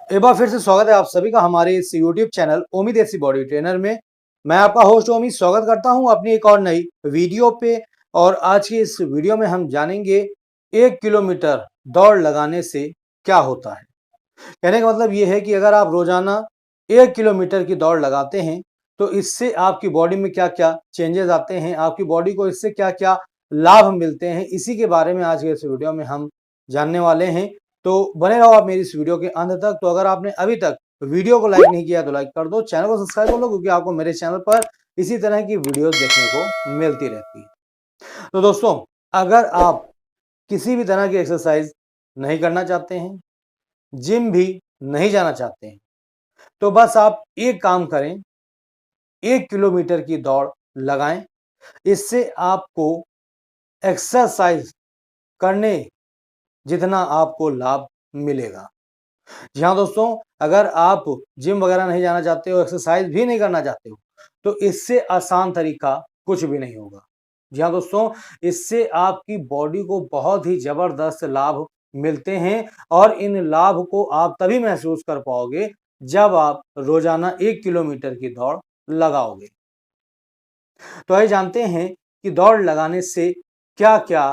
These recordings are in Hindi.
एक बार फिर से स्वागत है आप सभी का हमारे इस यूट्यूब चैनल ओमी देसी बॉडी ट्रेनर में। मैं आपका होस्ट ओमी स्वागत करता हूं अपनी एक और नई वीडियो पे। और आज की इस वीडियो में हम जानेंगे 1 किलोमीटर दौड़ लगाने से क्या होता है। कहने का मतलब ये है कि अगर आप रोजाना 1 किलोमीटर की दौड़ लगाते हैं तो इससे आपकी बॉडी में क्या क्या चेंजेस आते हैं, आपकी बॉडी को इससे क्या क्या लाभ मिलते हैं, इसी के बारे में आज के इस वीडियो में हम जानने वाले हैं। तो बने रहो आप मेरी इस वीडियो के अंत तक। तो अगर आपने अभी तक वीडियो को लाइक नहीं किया तो लाइक कर दो, चैनल को सब्सक्राइब कर लो, क्योंकि आपको मेरे चैनल पर इसी तरह की वीडियोस देखने को मिलती रहती है। तो दोस्तों, अगर आप किसी भी तरह की एक्सरसाइज नहीं करना चाहते हैं, जिम भी नहीं जाना चाहते हैं, तो बस आप एक काम करें, 1 किलोमीटर की दौड़ लगाएं। इससे आपको एक्सरसाइज करने जितना आपको लाभ मिलेगा। जी हाँ दोस्तों, अगर आप जिम वगैरह नहीं जाना चाहते हो, एक्सरसाइज भी नहीं करना चाहते हो, तो इससे आसान तरीका कुछ भी नहीं होगा। जी हाँ दोस्तों, इससे आपकी बॉडी को बहुत ही जबरदस्त लाभ मिलते हैं और इन लाभ को आप तभी महसूस कर पाओगे जब आप रोजाना 1 किलोमीटर की दौड़ लगाओगे। तो आइए जानते हैं कि दौड़ लगाने से क्या क्या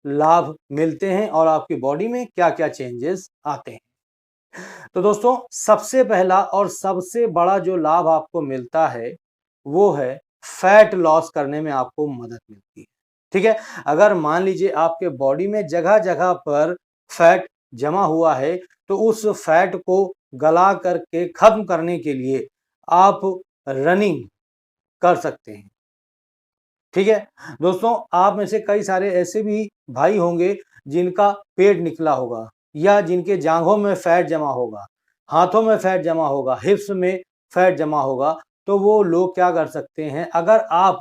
लाभ मिलते हैं और आपकी बॉडी में क्या क्या चेंजेस आते हैं। तो दोस्तों, सबसे पहला और सबसे बड़ा जो लाभ आपको मिलता है वो है फैट लॉस करने में आपको मदद मिलती है। ठीक है, अगर मान लीजिए आपके बॉडी में जगह जगह पर फैट जमा हुआ है तो उस फैट को गला करके खत्म करने के लिए आप रनिंग कर सकते हैं। ठीक है दोस्तों, आप में से कई सारे ऐसे भी भाई होंगे जिनका पेट निकला होगा या जिनके जांघों में फैट जमा होगा, हाथों में फैट जमा होगा, हिप्स में फैट जमा होगा। तो वो लोग क्या कर सकते हैं, अगर आप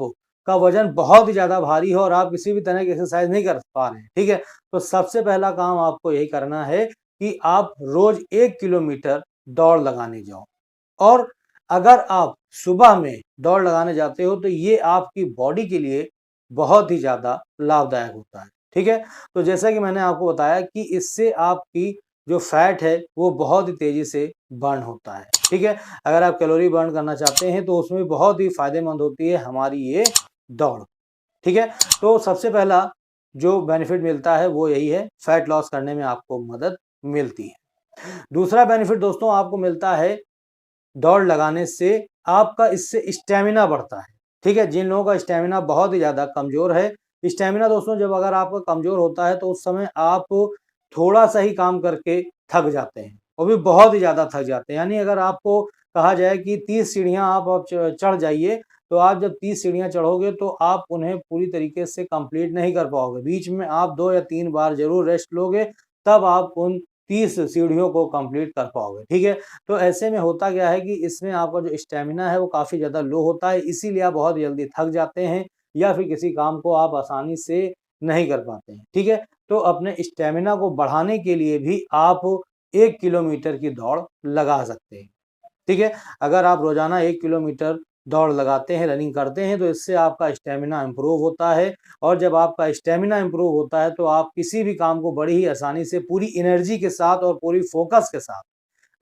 का वजन बहुत ही ज्यादा भारी है और आप किसी भी तरह की एक्सरसाइज नहीं कर पा रहे हैं, ठीक है, तो सबसे पहला काम आपको यही करना है कि आप रोज 1 किलोमीटर दौड़ लगाने जाओ। और अगर आप सुबह में दौड़ लगाने जाते हो तो ये आपकी बॉडी के लिए बहुत ही ज़्यादा लाभदायक होता है। ठीक है, तो जैसा कि मैंने आपको बताया कि इससे आपकी जो फैट है वो बहुत ही तेज़ी से बर्न होता है। ठीक है, अगर आप कैलोरी बर्न करना चाहते हैं तो उसमें बहुत ही फायदेमंद होती है हमारी ये दौड़। ठीक है, तो सबसे पहला जो बेनिफिट मिलता है वो यही है, फैट लॉस करने में आपको मदद मिलती है। दूसरा बेनिफिट दोस्तों आपको मिलता है दौड़ लगाने से, आपका इससे स्टैमिना बढ़ता है। ठीक है, जिन लोगों का स्टैमिना बहुत ही ज़्यादा कमज़ोर है, स्टैमिना दोस्तों जब अगर आपका कमज़ोर होता है तो उस समय आप थोड़ा-सा ही काम करके थक जाते हैं, वो भी बहुत ही ज़्यादा थक जाते हैं। यानी अगर आपको कहा जाए कि 30 सीढ़ियाँ आप चढ़ जाइए, तो आप जब 30 सीढ़ियाँ चढ़ोगे तो आप उन्हें पूरी तरीके से कंप्लीट नहीं कर पाओगे। बीच में आप 2 या 3 बार ज़रूर रेस्ट लोगे, तब आप उन 30 सीढ़ियों को कंप्लीट कर पाओगे। ठीक है, तो ऐसे में होता क्या है कि इसमें आपका जो स्टैमिना है वो काफ़ी ज़्यादा लो होता है, इसीलिए आप बहुत जल्दी थक जाते हैं या फिर किसी काम को आप आसानी से नहीं कर पाते हैं। ठीक है, तो अपने स्टैमिना को बढ़ाने के लिए भी आप 1 किलोमीटर की दौड़ लगा सकते हैं। ठीक है, अगर आप रोज़ाना 1 किलोमीटर दौड़ लगाते हैं, रनिंग करते हैं, तो इससे आपका स्टैमिना इम्प्रूव होता है और जब आपका स्टैमिना इम्प्रूव होता है तो आप किसी भी काम को बड़ी ही आसानी से पूरी एनर्जी के साथ और पूरी फ़ोकस के साथ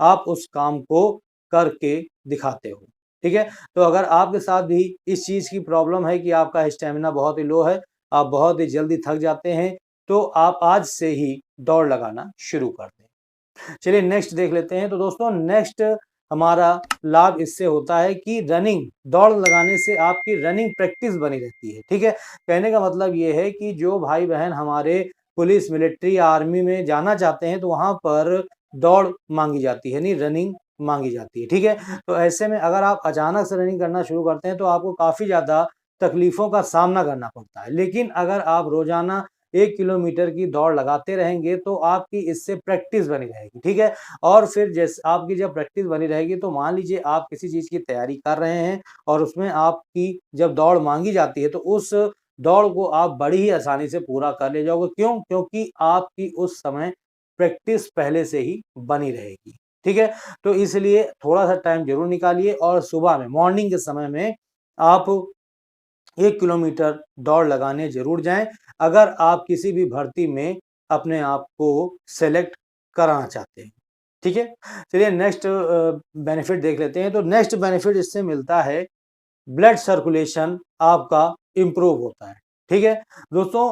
आप उस काम को करके दिखाते हो। ठीक है, तो अगर आपके साथ भी इस चीज़ की प्रॉब्लम है कि आपका स्टैमिना बहुत ही लो है, आप बहुत ही जल्दी थक जाते हैं, तो आप आज से ही दौड़ लगाना शुरू कर दें। चलिए नेक्स्ट देख लेते हैं। तो दोस्तों, नेक्स्ट हमारा लाभ इससे होता है कि रनिंग दौड़ लगाने से आपकी रनिंग प्रैक्टिस बनी रहती है। ठीक है, कहने का मतलब ये है कि जो भाई बहन हमारे पुलिस, मिलिट्री, आर्मी में जाना चाहते हैं तो वहाँ पर दौड़ मांगी जाती है, यानी रनिंग मांगी जाती है। ठीक है, तो ऐसे में अगर आप अचानक से रनिंग करना शुरू करते हैं तो आपको काफ़ी ज़्यादा तकलीफ़ों का सामना करना पड़ता है। लेकिन अगर आप रोज़ाना 1 किलोमीटर की दौड़ लगाते रहेंगे तो आपकी इससे प्रैक्टिस बनी रहेगी। ठीक है, और फिर जैसे आपकी जब प्रैक्टिस बनी रहेगी तो मान लीजिए आप किसी चीज़ की तैयारी कर रहे हैं और उसमें आपकी जब दौड़ मांगी जाती है तो उस दौड़ को आप बड़ी ही आसानी से पूरा कर ले जाओगे। क्यों? क्योंकि आपकी उस समय प्रैक्टिस पहले से ही बनी रहेगी। ठीक है, तो इसलिए थोड़ा-सा टाइम ज़रूर निकालिए और सुबह में मॉर्निंग के समय में आप 1 किलोमीटर दौड़ लगाने ज़रूर जाएँ, अगर आप किसी भी भर्ती में अपने आप को सेलेक्ट कराना चाहते हैं। ठीक है। चलिए नेक्स्ट बेनिफिट देख लेते हैं। तो नेक्स्ट बेनिफिट इससे मिलता है, ब्लड सर्कुलेशन आपका इम्प्रूव होता है। ठीक है दोस्तों,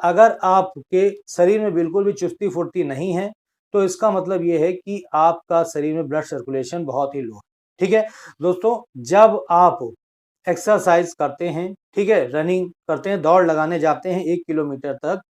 अगर आपके शरीर में बिल्कुल भी चुस्ती फुर्ती नहीं है तो इसका मतलब ये है कि आपका शरीर में ब्लड सर्कुलेशन बहुत ही लो है। ठीक है दोस्तों, जब आप एक्सरसाइज करते हैं, ठीक है, रनिंग करते हैं, दौड़ लगाने जाते हैं 1 किलोमीटर तक,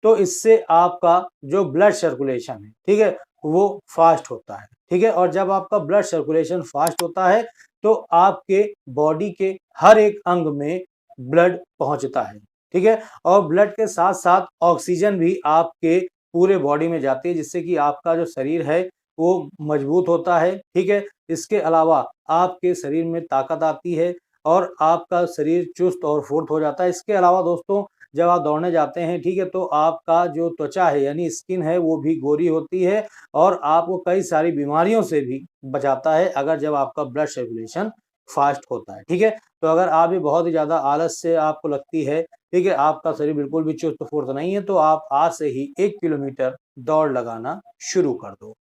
तो इससे आपका जो ब्लड सर्कुलेशन है, ठीक है, वो फास्ट होता है। ठीक है, और जब आपका ब्लड सर्कुलेशन फास्ट होता है तो आपके बॉडी के हर एक अंग में ब्लड पहुंचता है। ठीक है, और ब्लड के साथ साथ ऑक्सीजन भी आपके पूरे बॉडी में जाती है, जिससे कि आपका जो शरीर है वो मजबूत होता है। ठीक है, इसके अलावा आपके शरीर में ताकत आती है और आपका शरीर चुस्त और फुर्त हो जाता है। इसके अलावा दोस्तों, जब आप दौड़ने जाते हैं, ठीक है, तो आपका जो त्वचा है यानी स्किन है वो भी गोरी होती है और आपको कई सारी बीमारियों से भी बचाता है, अगर जब आपका ब्लड सर्कुलेशन फास्ट होता है। ठीक है, तो अगर आप भी बहुत ही ज़्यादा आलस से आपको लगती है, ठीक है, आपका शरीर बिल्कुल भी चुस्त फुर्त नहीं है, तो आप आज से ही 1 किलोमीटर दौड़ लगाना शुरू कर दो।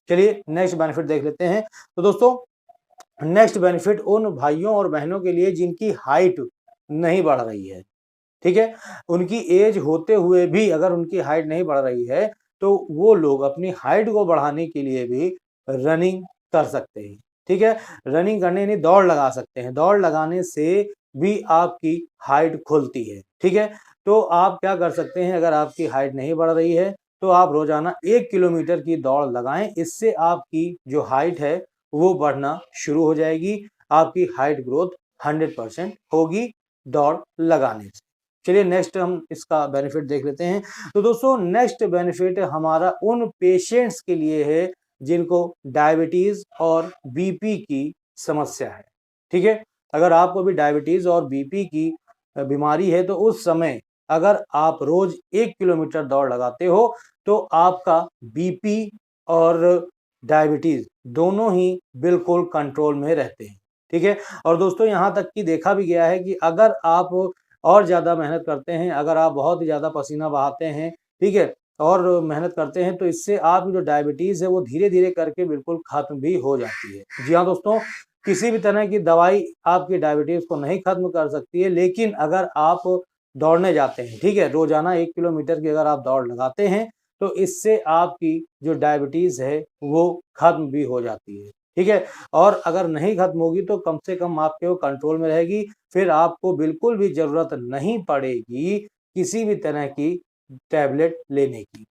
चलिए नेक्स्ट बेनिफिट देख लेते हैं। तो दोस्तों, नेक्स्ट बेनिफिट उन भाइयों और बहनों के लिए जिनकी हाइट नहीं बढ़ रही है। ठीक है, उनकी एज होते हुए भी अगर उनकी हाइट नहीं बढ़ रही है तो वो लोग अपनी हाइट को बढ़ाने के लिए भी रनिंग कर सकते हैं। ठीक है, रनिंग करने यानी दौड़ लगा सकते हैं। दौड़ लगाने से भी आपकी हाइट खुलती है। ठीक है, तो आप क्या कर सकते हैं, अगर आपकी हाइट नहीं बढ़ रही है तो आप रोजाना 1 किलोमीटर की दौड़ लगाएं। इससे आपकी जो हाइट है वो बढ़ना शुरू हो जाएगी। आपकी हाइट ग्रोथ 100% होगी दौड़ लगाने से। चलिए नेक्स्ट हम इसका बेनिफिट देख लेते हैं। तो दोस्तों, नेक्स्ट बेनिफिट हमारा उन पेशेंट्स के लिए है जिनको डायबिटीज और बीपी की समस्या है। ठीक है, अगर आपको भी डायबिटीज और बीपी की बीमारी है तो उस समय अगर आप रोज 1 किलोमीटर दौड़ लगाते हो तो आपका बीपी और डायबिटीज दोनों ही बिल्कुल कंट्रोल में रहते हैं। ठीक है, और दोस्तों यहाँ तक कि देखा भी गया है कि अगर आप और ज़्यादा मेहनत करते हैं, अगर आप बहुत ही ज़्यादा पसीना बहाते हैं, ठीक है, और मेहनत करते हैं तो इससे आपकी जो डायबिटीज़ है वो धीरे-धीरे करके बिल्कुल खत्म भी हो जाती है। जी हाँ दोस्तों, किसी भी तरह की दवाई आपकी डायबिटीज़ को नहीं खत्म कर सकती है, लेकिन अगर आप दौड़ने जाते हैं, ठीक है, रोज़ाना 1 किलोमीटर की अगर आप दौड़ लगाते हैं, तो इससे आपकी जो डायबिटीज़ है वो खत्म भी हो जाती है। ठीक है, और अगर नहीं खत्म होगी तो कम से कम आपके वो कंट्रोल में रहेगी। फिर आपको बिल्कुल भी ज़रूरत नहीं पड़ेगी किसी भी तरह की टैबलेट लेने की।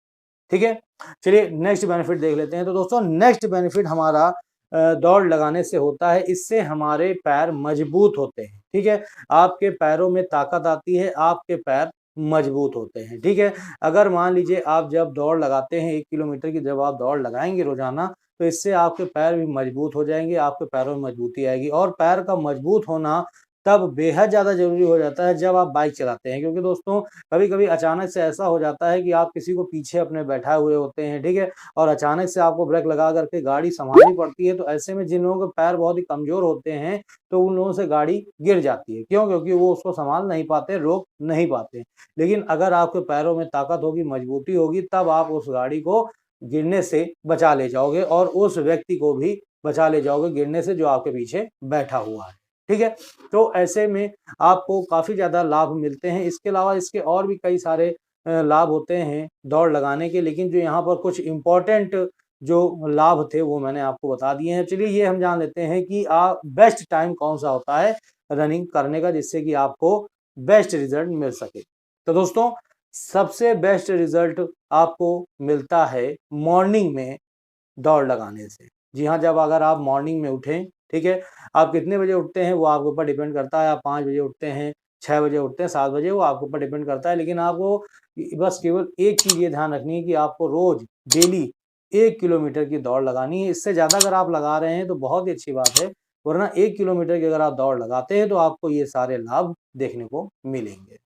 ठीक है, चलिए नेक्स्ट बेनिफिट देख लेते हैं। तो दोस्तों, नेक्स्ट बेनिफिट हमारा दौड़ लगाने से होता है, इससे हमारे पैर मजबूत होते हैं। ठीक है, आपके पैरों में ताकत आती है, आपके पैर मजबूत होते हैं। ठीक है, अगर मान लीजिए आप जब दौड़ लगाते हैं 1 किलोमीटर की, जब आप दौड़ लगाएंगे रोजाना, तो इससे आपके पैर भी मजबूत हो जाएंगे, आपके पैरों में मजबूती आएगी। और पैर का मजबूत होना तब बेहद ज़्यादा ज़रूरी हो जाता है जब आप बाइक चलाते हैं, क्योंकि दोस्तों कभी-कभी अचानक से ऐसा हो जाता है कि आप किसी को पीछे अपने बैठाए हुए होते हैं, ठीक है? और अचानक से आपको ब्रेक लगा कर के गाड़ी सँभालनी पड़ती है, तो ऐसे में जिन लोगों के पैर बहुत ही कमज़ोर होते हैं, तो उन लोगों से गाड़ी गिर जाती है। क्यों? क्योंकि वो उसको सँभाल नहीं पाते, रोक नहीं पाते। लेकिन अगर आपके पैरों में ताकत होगी, मजबूती होगी, तब आप उस गाड़ी को गिरने से बचा ले जाओगे और उस व्यक्ति को भी बचा ले जाओगे गिरने से जो आपके पीछे बैठा हुआ है। ठीक है? तो ऐसे में आपको काफ़ी ज़्यादा लाभ मिलते हैं। इसके अलावा इसके और भी कई सारे लाभ होते हैं दौड़ लगाने के, लेकिन जो यहाँ पर कुछ इम्पोर्टेंट जो लाभ थे वो मैंने आपको बता दिए हैं। चलिए ये हम जान लेते हैं कि बेस्ट टाइम कौन-सा होता है रनिंग करने का, जिससे कि आपको बेस्ट रिज़ल्ट मिल सके। तो दोस्तों, सबसे बेस्ट रिज़ल्ट आपको मिलता है मॉर्निंग में दौड़ लगाने से। जी हाँ, जब अगर आप मॉर्निंग में उठें, ठीक है? आप कितने बजे उठते हैं वो आपके ऊपर डिपेंड करता है। आप 5 बजे उठते हैं, 6 बजे उठते हैं, 7 बजे, वो आपके ऊपर डिपेंड करता है। लेकिन आपको बस केवल एक चीज़ ये ध्यान रखनी है कि आपको रोज़ डेली 1 किलोमीटर की दौड़ लगानी है। इससे ज़्यादा अगर आप लगा रहे हैं तो बहुत ही अच्छी बात है, वरना 1 किलोमीटर की अगर आप दौड़ लगाते हैं तो आपको ये सारे लाभ देखने को मिलेंगे।